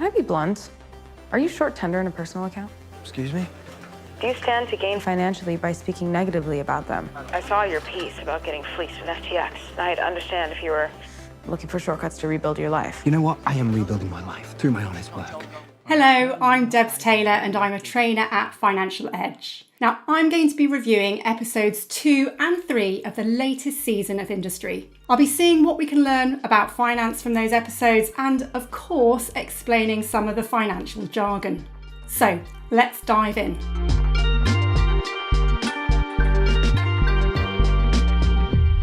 Can I be blunt? Are you short tender in a personal account? Excuse me? Do you stand to gain financially by speaking negatively about them? I saw your piece about getting fleeced with FTX. I'd understand if you were Looking for shortcuts to rebuild your life. You know what? I am rebuilding my life through my honest work. Hello, I'm Debs Taylor and I'm a trainer at Financial Edge. Now, I'm going to be reviewing episodes 2 and 3 of the latest season of Industry. I'll be seeing what we can learn about finance from those episodes and, of course, explaining some of the financial jargon. So, let's dive in.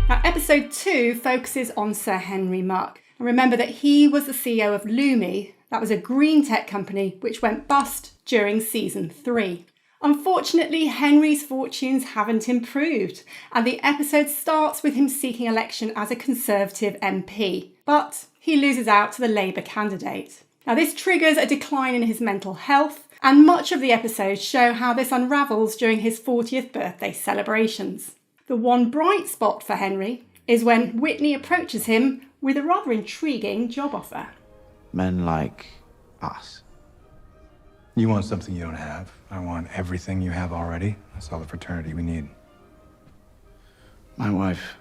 Now, episode 2 focuses on Sir Henry Muck. And remember that he was the CEO of Lumi. That was a green tech company which went bust during season 3. Unfortunately, Henry's fortunes haven't improved, and the episode starts with him seeking election as a Conservative MP, but he loses out to the Labour candidate. Now, this triggers a decline in his mental health, and much of the episode show how this unravels during his 40th birthday celebrations. The one bright spot for Henry is when Whitney approaches him with a rather intriguing job offer. Men like us. You want something you don't have. I want everything you have already. That's all the fraternity we need. My wife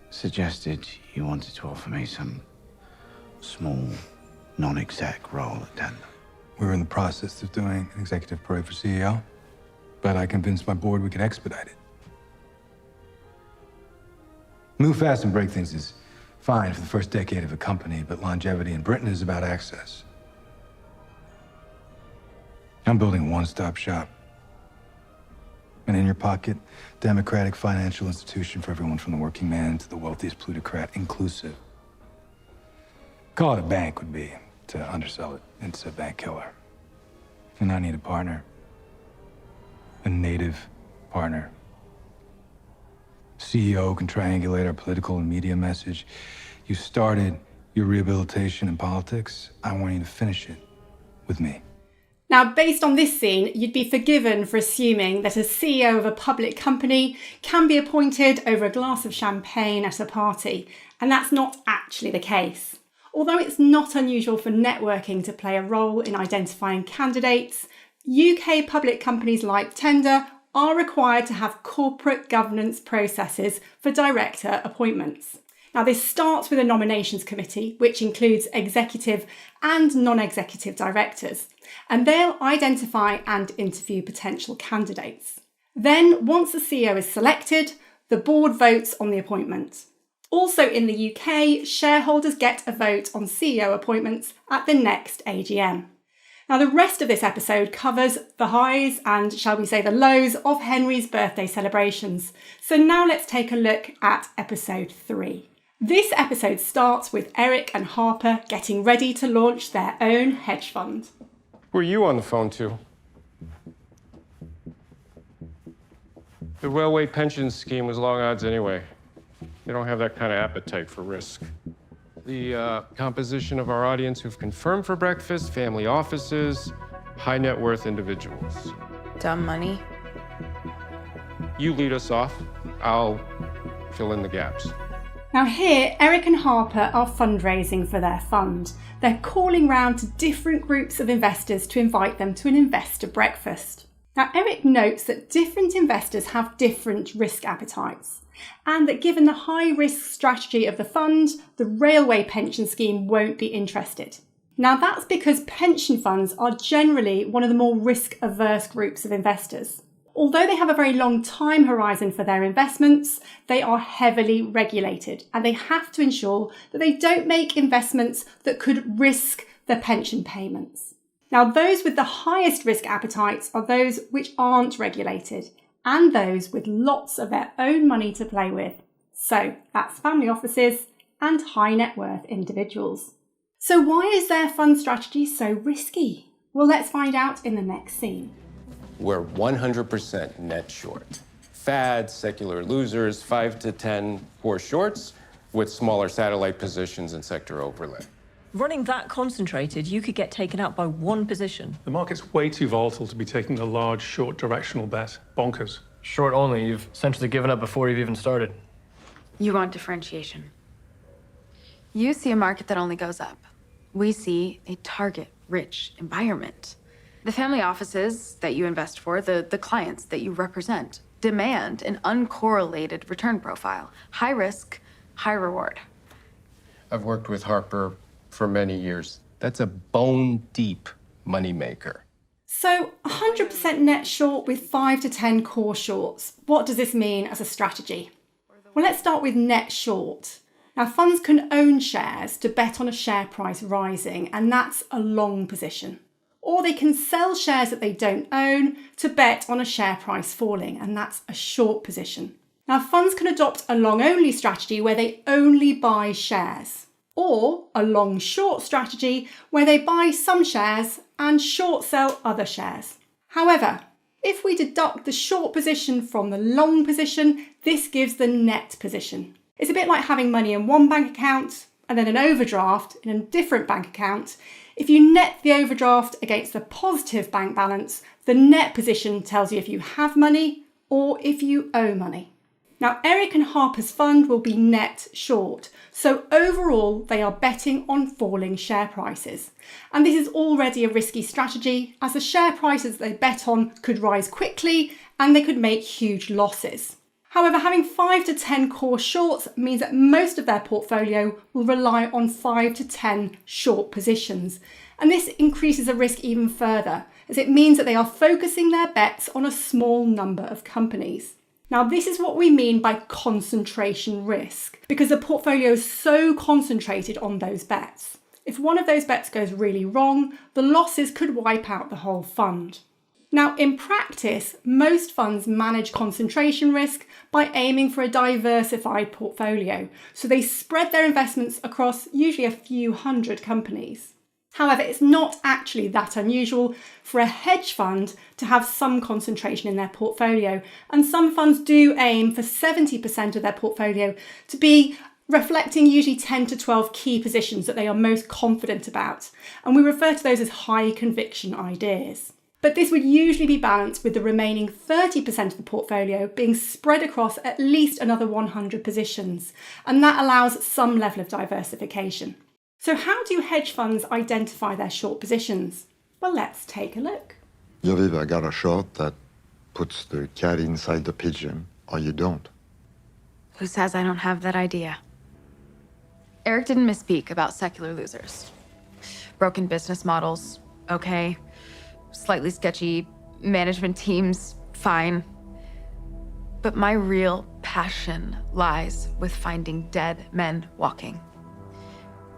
suggested you wanted to offer me some small, non-exec role at Tender. We were in the process of doing an executive parade for CEO, but I convinced my board we could expedite it. Move fast and break things is fine for the first decade of a company, but longevity in Britain is about access. I'm building a one-stop shop. An in-your-pocket, democratic financial institution for everyone from the working man to the wealthiest plutocrat, inclusive. Call it a bank would be to undersell it. It's a bank killer. And I need a partner. A native partner. CEO can triangulate our political and media message. You started your rehabilitation in politics. I want you to finish it with me. Now, based on this scene, you'd be forgiven for assuming that a CEO of a public company can be appointed over a glass of champagne at a party, and that's not actually the case. Although it's not unusual for networking to play a role in identifying candidates, UK public companies like Tender are required to have corporate governance processes for director appointments. Now, this starts with a nominations committee, which includes executive and non-executive directors, and they'll identify and interview potential candidates. Then, once the CEO is selected, the board votes on the appointment. Also in the UK, shareholders get a vote on CEO appointments at the next AGM. Now, the rest of this episode covers the highs and, shall we say, the lows of Henry's birthday celebrations. So now let's take a look at episode 3. This episode starts with Eric and Harper getting ready to launch their own hedge fund. Who are you on the phone to? The railway pension scheme was long odds anyway. They don't have that kind of appetite for risk. The composition of our audience who've confirmed for breakfast, family offices, high net worth individuals. Dumb money. You lead us off, I'll fill in the gaps. Now here, Eric and Harper are fundraising for their fund. They're calling round to different groups of investors to invite them to an investor breakfast. Now, Eric notes that different investors have different risk appetites, and that given the high-risk strategy of the fund, the railway pension scheme won't be interested. Now, that's because pension funds are generally one of the more risk-averse groups of investors. Although they have a very long time horizon for their investments, they are heavily regulated, and they have to ensure that they don't make investments that could risk their pension payments. Now, those with the highest risk appetites are those which aren't regulated, and those with lots of their own money to play with. So that's family offices and high net worth individuals. So why is their fund strategy so risky? Well, let's find out in the next scene. We're 100% net short. Fads, secular losers, 5 to 10 poor shorts with smaller satellite positions and sector overlay. Running that concentrated, you could get taken out by one position. The market's way too volatile to be taking a large, short directional bet. Bonkers. Short only. You've essentially given up before you've even started. You want differentiation. You see a market that only goes up. We see a target rich environment. The family offices that you invest for, the clients that you represent, demand an uncorrelated return profile. High risk, high reward. I've worked with Harper for many years. That's a bone-deep moneymaker. So 100% net short with 5 to 10 core shorts. What does this mean as a strategy? Well, let's start with net short. Now, funds can own shares to bet on a share price rising, and that's a long position. Or they can sell shares that they don't own to bet on a share price falling, and that's a short position. Now, funds can adopt a long-only strategy where they only buy shares, or a long-short strategy where they buy some shares and short sell other shares. However, if we deduct the short position from the long position, this gives the net position. It's a bit like having money in one bank account and then an overdraft in a different bank account. If you net the overdraft against the positive bank balance, the net position tells you if you have money or if you owe money. Now, Eric and Harper's fund will be net short, so overall they are betting on falling share prices. And this is already a risky strategy, as the share prices they bet on could rise quickly and they could make huge losses. However, having 5 to 10 core shorts means that most of their portfolio will rely on 5 to 10 short positions. And this increases the risk even further, as it means that they are focusing their bets on a small number of companies. Now, this is what we mean by concentration risk, because the portfolio is so concentrated on those bets. If one of those bets goes really wrong, the losses could wipe out the whole fund. Now, in practice, most funds manage concentration risk by aiming for a diversified portfolio, so they spread their investments across usually a few hundred companies. However, it's not actually that unusual for a hedge fund to have some concentration in their portfolio, and some funds do aim for 70% of their portfolio to be reflecting usually 10 to 12 key positions that they are most confident about, and we refer to those as high conviction ideas. But this would usually be balanced with the remaining 30% of the portfolio being spread across at least another 100 positions, and that allows some level of diversification. So how do hedge funds identify their short positions? Well, let's take a look. You've either got a short that puts the cat inside the pigeon, or you don't. Who says I don't have that idea? Eric didn't misspeak about secular losers. Broken business models, okay. Slightly sketchy management teams, fine. But my real passion lies with finding dead men walking,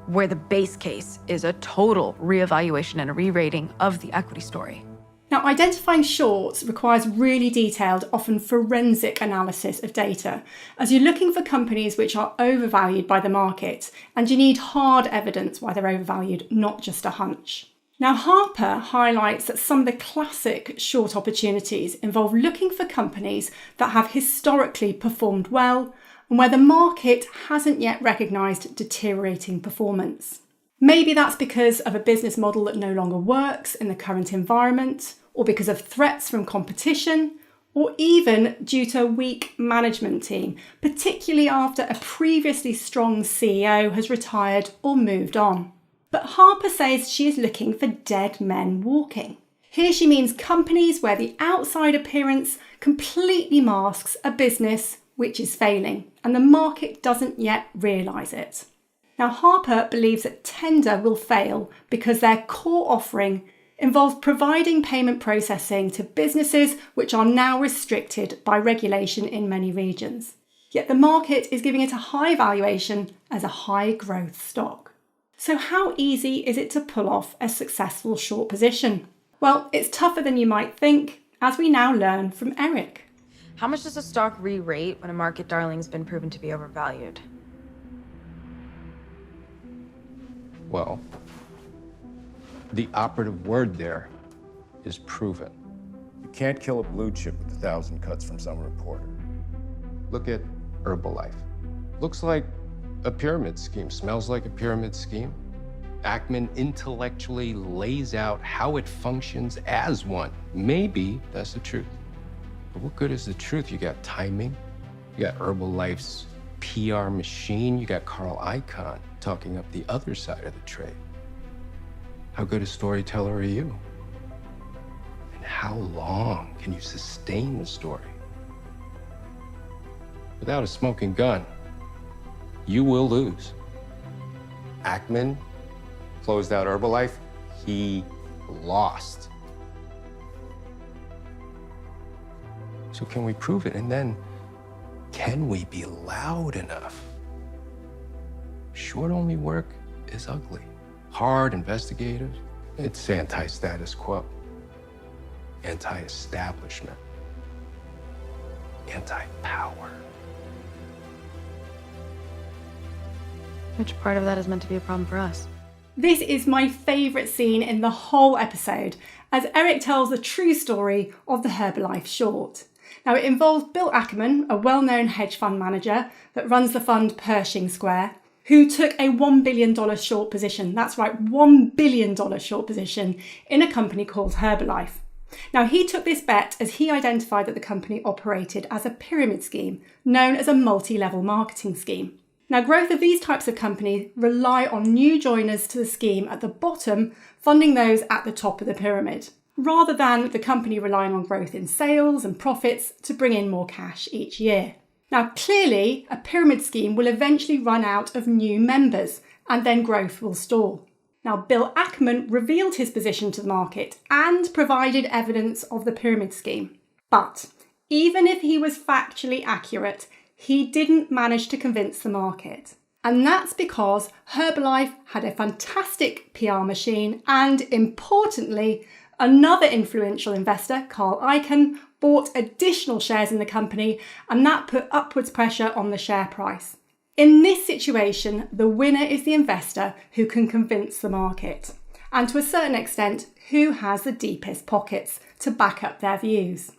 where the base case is a total reevaluation and a re-rating of the equity story. Now, identifying shorts requires really detailed, often forensic analysis of data, as you're looking for companies which are overvalued by the market, and you need hard evidence why they're overvalued, not just a hunch. Now, Harper highlights that some of the classic short opportunities involve looking for companies that have historically performed well and where the market hasn't yet recognised deteriorating performance. Maybe that's because of a business model that no longer works in the current environment, or because of threats from competition, or even due to a weak management team, particularly after a previously strong CEO has retired or moved on. But Harper says she is looking for dead men walking. Here she means companies where the outside appearance completely masks a business which is failing, and the market doesn't yet realise it. Now, Harper believes that tender will fail because their core offering involves providing payment processing to businesses which are now restricted by regulation in many regions. Yet the market is giving it a high valuation as a high growth stock. So how easy is it to pull off a successful short position? Well, it's tougher than you might think, as we now learn from Eric. How much does a stock re-rate when a market darling's been proven to be overvalued? Well, the operative word there is proven. You can't kill a blue chip with 1,000 cuts from some reporter. Look at Herbal Life. Looks like a pyramid scheme, smells like a pyramid scheme. Ackman intellectually lays out how it functions as one. Maybe that's the truth. But what good is the truth? You got timing, you got Herbal Life's PR machine, you got Carl Icahn talking up the other side of the trade. How good a storyteller are you? And how long can you sustain the story? Without a smoking gun, you will lose. Ackman closed out Herbal Life. He lost. So can we prove it? And then, can we be loud enough? Short-only work is ugly. Hard, investigative. It's anti-status quo. Anti-establishment. Anti-power. Which part of that is meant to be a problem for us? This is my favourite scene in the whole episode, as Eric tells the true story of the Herbal Life short. Now, it involves Bill Ackman, a well-known hedge fund manager that runs the fund Pershing Square, who took a $1 billion short position, that's right, $1 billion short position, in a company called Herbal Life. Now, he took this bet as he identified that the company operated as a pyramid scheme, known as a multi-level marketing scheme. Now, growth of these types of companies rely on new joiners to the scheme at the bottom, funding those at the top of the pyramid, rather than the company relying on growth in sales and profits to bring in more cash each year. Now, clearly, a pyramid scheme will eventually run out of new members, and then growth will stall. Now, Bill Ackman revealed his position to the market and provided evidence of the pyramid scheme. But even if he was factually accurate, he didn't manage to convince the market. And that's because Herbalife had a fantastic PR machine and, importantly, another influential investor, Carl Icahn, bought additional shares in the company, and that put upwards pressure on the share price. In this situation, the winner is the investor who can convince the market, and to a certain extent, who has the deepest pockets to back up their views.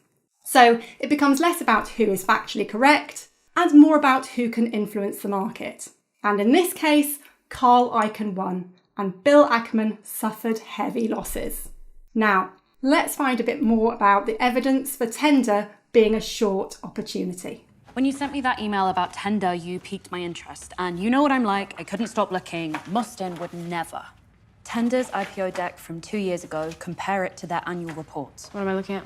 So it becomes less about who is factually correct and more about who can influence the market. And in this case, Carl Icahn won, and Bill Ackman suffered heavy losses. Now, let's find a bit more about the evidence for tender being a short opportunity. When you sent me that email about tender, you piqued my interest. And you know what I'm like, I couldn't stop looking. Must and would never. Tender's IPO deck from 2 years ago, compare it to their annual reports. What am I looking at?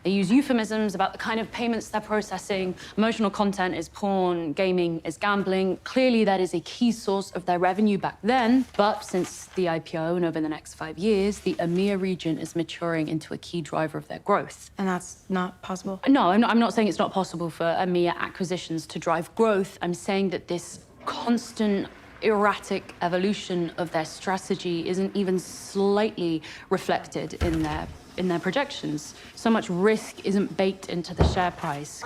They use euphemisms about the kind of payments they're processing. Emotional content is porn, gaming is gambling. Clearly, that is a key source of their revenue back then. But since the IPO and over the next 5 years, the EMEA region is maturing into a key driver of their growth. And that's not possible? No, I'm not saying it's not possible for EMEA acquisitions to drive growth. I'm saying that this constant erratic evolution of their strategy isn't even slightly reflected in their projections. So much risk isn't baked into the share price.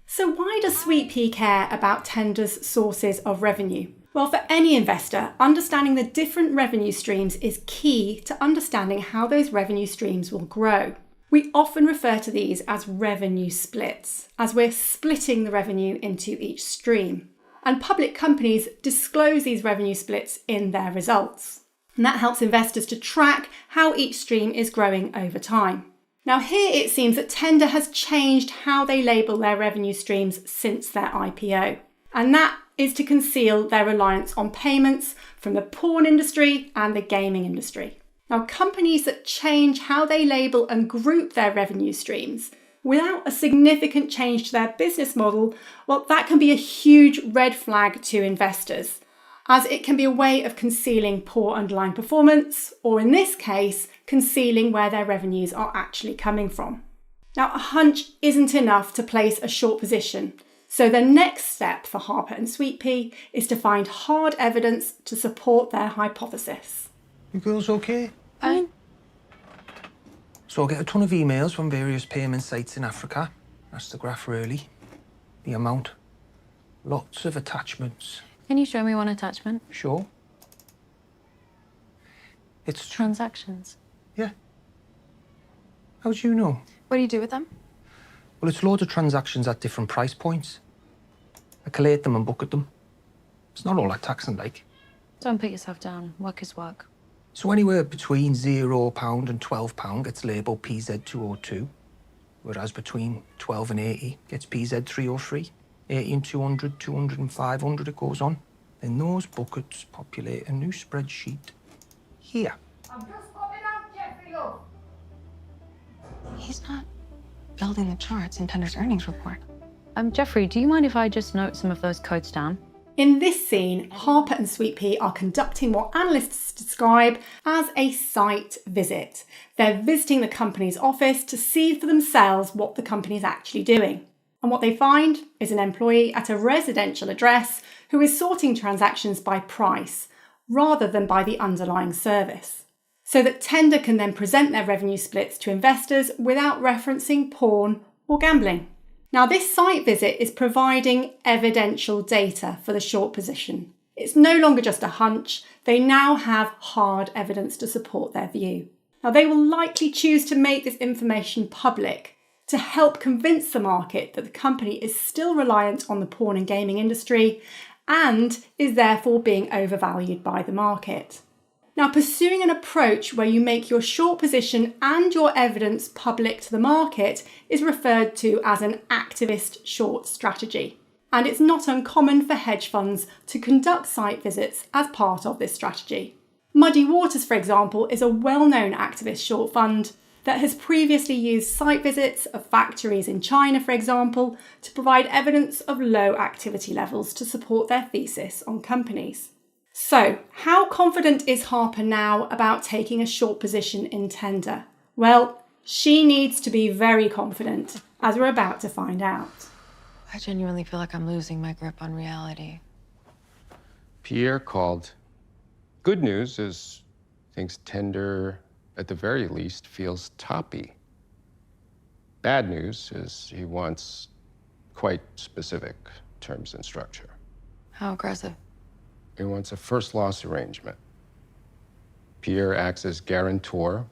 So why does Sweet Pea care about Tender's sources of revenue? Well, for any investor, understanding the different revenue streams is key to understanding how those revenue streams will grow. We often refer to these as revenue splits, as we're splitting the revenue into each stream. And public companies disclose these revenue splits in their results. And that helps investors to track how each stream is growing over time. Now here it seems that Tender has changed how they label their revenue streams since their IPO. And that is to conceal their reliance on payments from the porn industry and the gaming industry. Now companies that change how they label and group their revenue streams without a significant change to their business model, well, that can be a huge red flag to investors, as it can be a way of concealing poor underlying performance, or in this case, concealing where their revenues are actually coming from. Now, a hunch isn't enough to place a short position, so the next step for Harper and Sweet Pea is to find hard evidence to support their hypothesis. You girls okay? So I get a ton of emails from various payment sites in Africa. That's the graph, really. The amount. Lots of attachments. Can you show me one attachment? Sure. It's transactions. Yeah. How do you know? What do you do with them? Well, it's loads of transactions at different price points. I collate them and bucket them. It's not all that taxing like. Don't put yourself down. Work is work. So anywhere between £0 and £12 gets labelled PZ202, whereas between 12 and 80 gets PZ303, 80 and 200, 200 and 500, it goes on. Then those buckets populate a new spreadsheet here. I'm just popping out, Jeffrey, love. He's not building the charts in Tender's earnings report. Jeffrey, do you mind if I just note some of those codes down? In this scene, Harper and Sweet Pea are conducting what analysts describe as a site visit. They're visiting the company's office to see for themselves what the company is actually doing. And what they find is an employee at a residential address who is sorting transactions by price rather than by the underlying service, so that Tender can then present their revenue splits to investors without referencing porn or gambling. Now, this site visit is providing evidential data for the short position. It's no longer just a hunch. They now have hard evidence to support their view. Now, they will likely choose to make this information public to help convince the market that the company is still reliant on the porn and gaming industry and is therefore being overvalued by the market. Now, pursuing an approach where you make your short position and your evidence public to the market is referred to as an activist short strategy. And it's not uncommon for hedge funds to conduct site visits as part of this strategy. Muddy Waters, for example, is a well-known activist short fund that has previously used site visits of factories in China, for example, to provide evidence of low activity levels to support their thesis on companies. So, how confident is Harper now about taking a short position in Tender? Well, she needs to be very confident, as we're about to find out. I genuinely feel like I'm losing my grip on reality. Pierre called. Good news is thinks Tender, at the very least, feels toppy. Bad news is he wants quite specific terms and structure. How aggressive? He wants a first loss arrangement. Pierre acts as guarantor.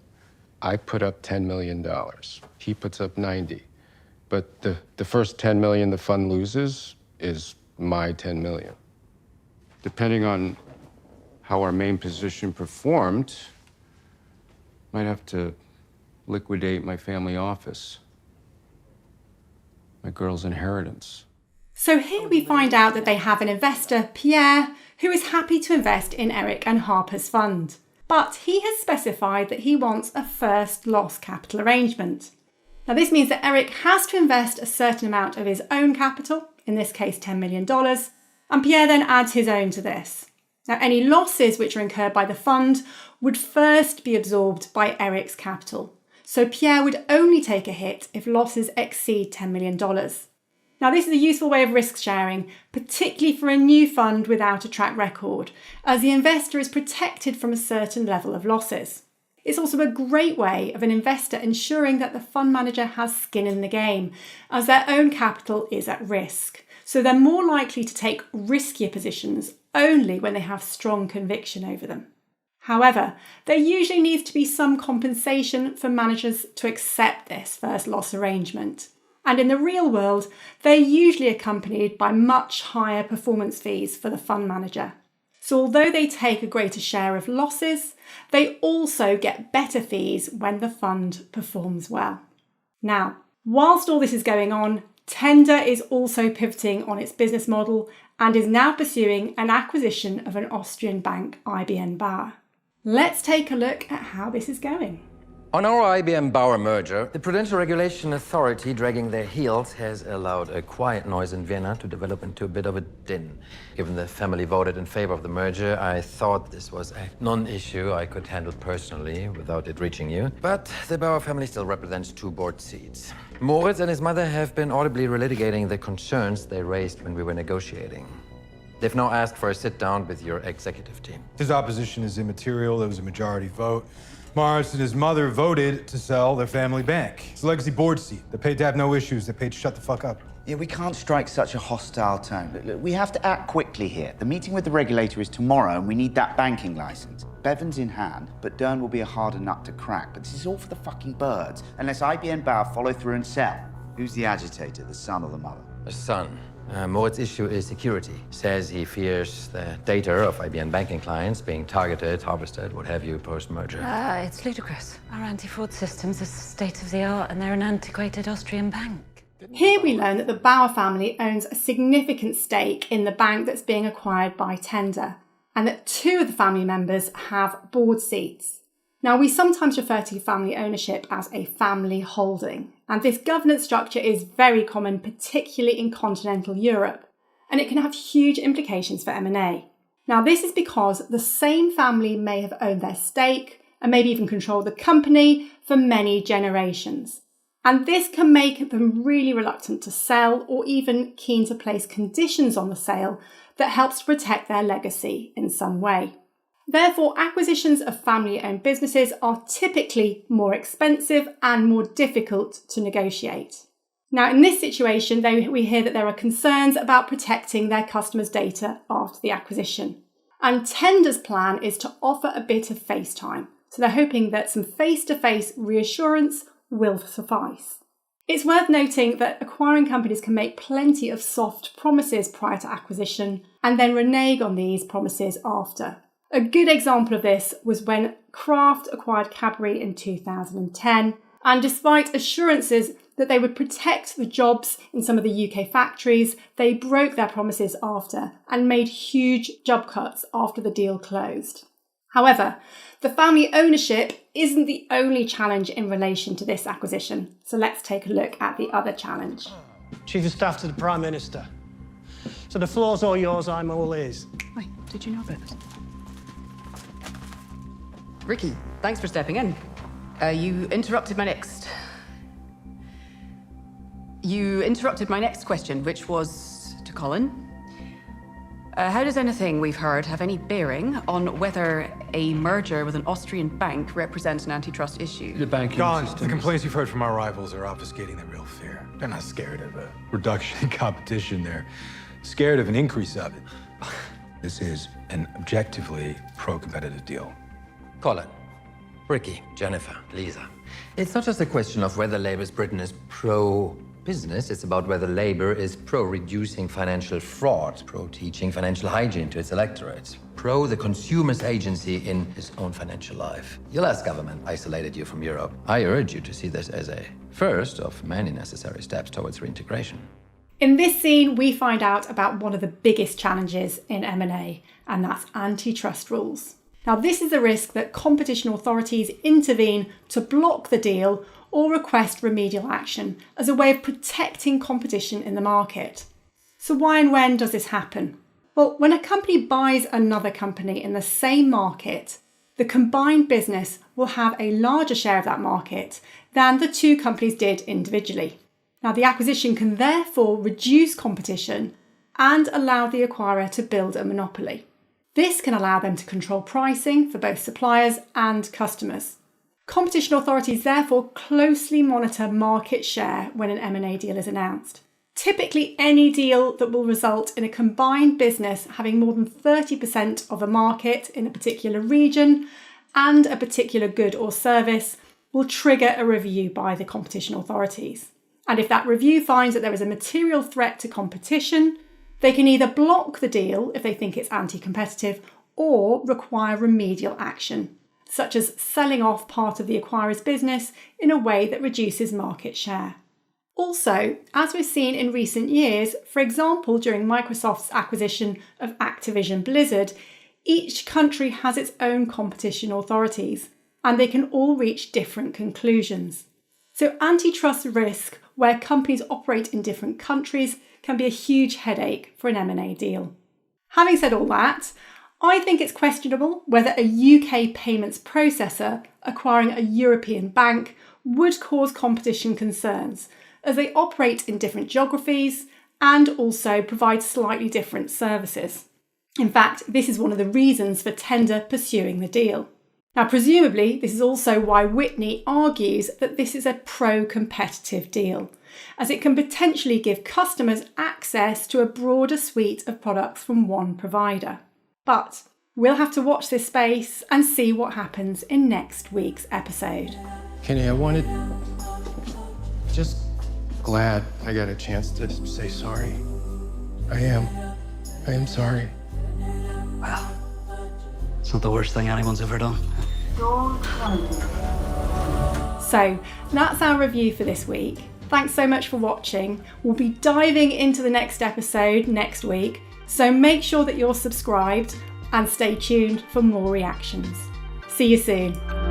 I put up $10 million. He puts up 90. But the first 10 million the fund loses is my 10 million. Depending on how our main position performed, might have to liquidate my family office, my girl's inheritance. So here we find out that they have an investor, Pierre, who is happy to invest in Eric and Harper's fund. But he has specified that he wants a first loss capital arrangement. Now this means that Eric has to invest a certain amount of his own capital, in this case $10 million, and Pierre then adds his own to this. Now any losses which are incurred by the fund would first be absorbed by Eric's capital. So Pierre would only take a hit if losses exceed $10 million. Now, this is a useful way of risk sharing, particularly for a new fund without a track record, as the investor is protected from a certain level of losses. It's also a great way of an investor ensuring that the fund manager has skin in the game, as their own capital is at risk. So they're more likely to take riskier positions only when they have strong conviction over them. However, there usually needs to be some compensation for managers to accept this first loss arrangement. And in the real world, they're usually accompanied by much higher performance fees for the fund manager. So although they take a greater share of losses, they also get better fees when the fund performs well. Now, whilst all this is going on, Tender is also pivoting on its business model and is now pursuing an acquisition of an Austrian bank, IBM Bauer. Let's take a look at how this is going. On our IBM Bauer merger, the Prudential Regulation Authority, dragging their heels, has allowed a quiet noise in Vienna to develop into a bit of a din. Given the family voted in favor of the merger, I thought this was a non-issue I could handle personally without it reaching you. But the Bauer family still represents 2 board seats. Moritz and his mother have been audibly relitigating the concerns they raised when we were negotiating. They've now asked for a sit-down with your executive team. His opposition is immaterial. There was a majority vote. Morris and his mother voted to sell their family bank. It's a legacy board seat. They paid to have no issues. They paid to shut the fuck up. Yeah, we can't strike such a hostile tone. Look, we have to act quickly here. The meeting with the regulator is tomorrow, and we need that banking license. Bevan's in hand, but Dern will be a harder nut to crack. But this is all for the fucking birds, unless IBM Bauer follow through and sell. Who's the agitator, the son or the mother? The son. Moritz's issue is security. Says he fears the data of IBM banking clients being targeted, harvested, what have you, post-merger. It's ludicrous. Our anti-fraud systems are state-of-the-art and they're an antiquated Austrian bank. Here we learn that the Bauer family owns a significant stake in the bank that's being acquired by Tender. and that 2 of the family members have board seats. Now, we sometimes refer to family ownership as a family holding, and this governance structure is very common, particularly in continental Europe, and it can have huge implications for M&A. Now, this is because the same family may have owned their stake and maybe even controlled the company for many generations. And this can make them really reluctant to sell or even keen to place conditions on the sale that helps to protect their legacy in some way. Therefore, acquisitions of family-owned businesses are typically more expensive and more difficult to negotiate. Now, in this situation, we hear that there are concerns about protecting their customers' data after the acquisition. And Tender's plan is to offer a bit of face time. So they're hoping that some face-to-face reassurance will suffice. It's worth noting that acquiring companies can make plenty of soft promises prior to acquisition and then renege on these promises after. A good example of this was when Kraft acquired Cadbury in 2010, and despite assurances that they would protect the jobs in some of the UK factories, they broke their promises after and made huge job cuts after the deal closed. However, the family ownership isn't the only challenge in relation to this acquisition, so let's take a look at the other challenge. Chief of Staff to the Prime Minister. So the floor's all yours, I'm all ears. Wait, did you know that? Ricky, thanks for stepping in. You interrupted my next question, which was to Colin. How does anything we've heard have any bearing on whether a merger with an Austrian bank represents an antitrust issue? The banking system. The complaints we've heard from our rivals are obfuscating the real fear. They're not scared of a reduction in competition. They're scared of an increase of it. This is an objectively pro-competitive deal. Colin, Ricky, Jennifer, Lisa. It's not just a question of whether Labour's Britain is pro-business, it's about whether Labour is pro-reducing financial fraud, pro-teaching financial hygiene to its electorate, pro the consumer's agency in his own financial life. Your last government isolated you from Europe. I urge you to see this as a first of many necessary steps towards reintegration. In this scene, we find out about one of the biggest challenges in M&A, and that's antitrust rules. Now, this is the risk that competition authorities intervene to block the deal or request remedial action as a way of protecting competition in the market. So why and when does this happen? Well, when a company buys another company in the same market, the combined business will have a larger share of that market than the 2 companies did individually. Now, the acquisition can therefore reduce competition and allow the acquirer to build a monopoly. This can allow them to control pricing for both suppliers and customers. Competition authorities therefore closely monitor market share when an M&A deal is announced. Typically, any deal that will result in a combined business having more than 30% of a market in a particular region and a particular good or service will trigger a review by the competition authorities. And if that review finds that there is a material threat to competition, they can either block the deal if they think it's anti-competitive or require remedial action, such as selling off part of the acquirer's business in a way that reduces market share. Also, as we've seen in recent years, for example during Microsoft's acquisition of Activision Blizzard, each country has its own competition authorities, and they can all reach different conclusions. So antitrust risk where companies operate in different countries can be a huge headache for an M&A deal. Having said all that, I think it's questionable whether a UK payments processor acquiring a European bank would cause competition concerns, as they operate in different geographies and also provide slightly different services. In fact, this is one of the reasons for Tender pursuing the deal. Now, presumably, this is also why Whitney argues that this is a pro-competitive deal, as it can potentially give customers access to a broader suite of products from one provider. But we'll have to watch this space and see what happens in next week's episode. Kenny, just glad I got a chance to say sorry. I am sorry. Well, it's not the worst thing anyone's ever done. So that's our review for this week. Thanks so much for watching. We'll be diving into the next episode next week, so make sure that you're subscribed and stay tuned for more reactions. See you soon.